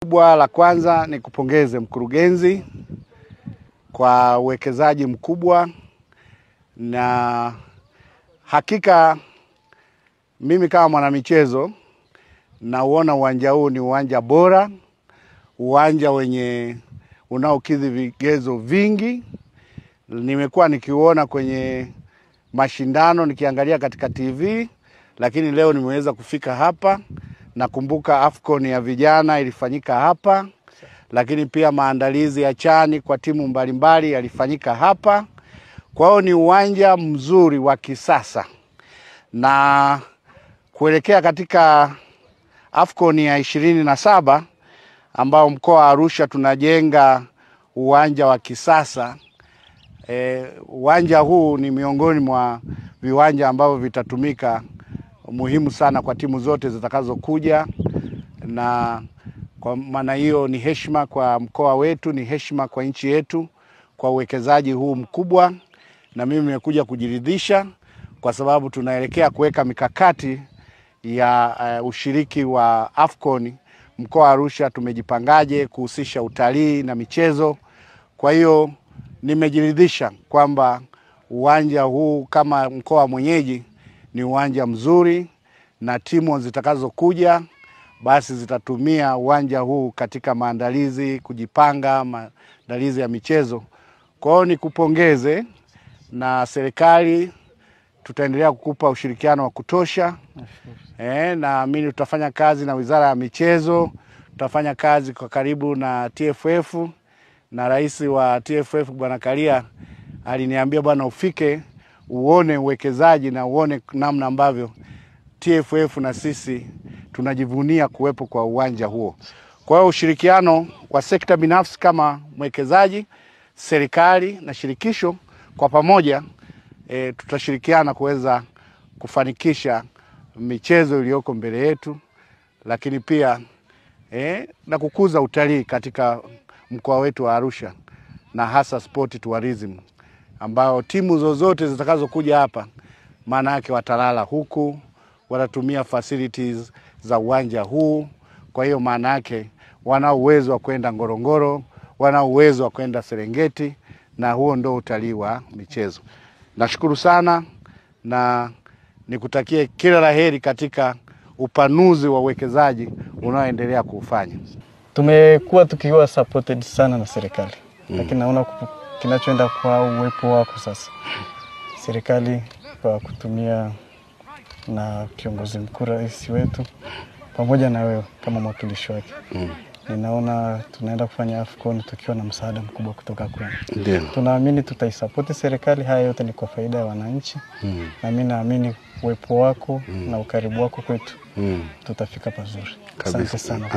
Kubwa la kwanza ni kupongeze mkurugenzi kwa uwekezaji mkubwa, na hakika mimi kama mwanamichezo nauona uwanja huu ni uwanja bora, uwanja wenye unaokidhi vigezo vingi. Nimekuwa nikiuona kwenye mashindano, nikiangalia katika TV, lakini leo nimeweza kufika hapa. Nakumbuka AFCON ya vijana ilifanyika hapa, lakini pia maandalizi ya chani kwa timu mbalimbali yalifanyika hapa. Kwa hiyo ni uwanja mzuri wa kisasa, na kuelekea katika AFCON ya 27 ambao mkoa wa Arusha tunajenga uwanja wa kisasa. Uwanja huu ni miongoni mwa viwanja ambavyo vitatumika muhimu sana kwa timu zote zitakazokuja, na kwa maana hiyo ni heshima kwa mkoa wetu, ni heshima kwa nchi yetu kwa uwekezaji huu mkubwa. Na mimi nimekuja kujiridhisha kwa sababu tunaelekea kuweka mikakati ya ushiriki wa AFCON. Mkoa wa Arusha tumejipangaje kuhusisha utalii na michezo. Kwa hiyo nimejiridhisha kwamba uwanja huu kama mkoa mwenyeji ni uwanja mzuri, na timu zitakazokuja basi zitatumia uwanja huu katika maandalizi, kujipanga maandalizi ya michezo. Kwa hiyo nikupongeze, na serikali tutaendelea kukupa ushirikiano wa kutosha. Na mimi tutafanya kazi na Wizara ya Michezo, tutafanya kazi kwa karibu na TFF, na rais wa TFF Bwana Karia aliniambia bwana ufike uone uwekezaji na uone namna ambavyo TFF na sisi tunajivunia kuwepo kwa uwanja huo. Kwa hiyo ushirikiano wa sekta binafsi kama mwekezaji, serikali na shirikisho kwa pamoja tutashirikiana kuweza kufanikisha michezo iliyoko mbele yetu, lakini pia na kukuza utalii katika mkoa wetu wa Arusha, na hasa sport tourism, ambao timu zozote zitakazokuja hapa maana yake watalala huku, watatumia facilities za uwanja huu. Kwa hiyo maana yake wana uwezo wa kwenda Ngorongoro, wana uwezo wa kwenda Serengeti, na huo ndio utalii wa michezo. Nashukuru sana, na nikutakie kila laheri katika upanuzi wa uwekezaji unaoendelea kufanya. Tumekuwa tukiwa supported sana na serikali, lakini naona kinachoenda kwa uwepo wako sasa. Serikali kwa kutumia na kiongozi mkuu, rais wetu, pamoja na wewe kama mwakilishi wake. Ninaona tunaenda kufanya AFCON tukiwa na msaada mkubwa kutoka kwenu. Tunaamini tutaisupport serikali. Haya yote ni kwa faida ya wananchi. Na mimi naamini uwepo wako na ukaribu wako kwetu tutafika pazuri. Asante sana.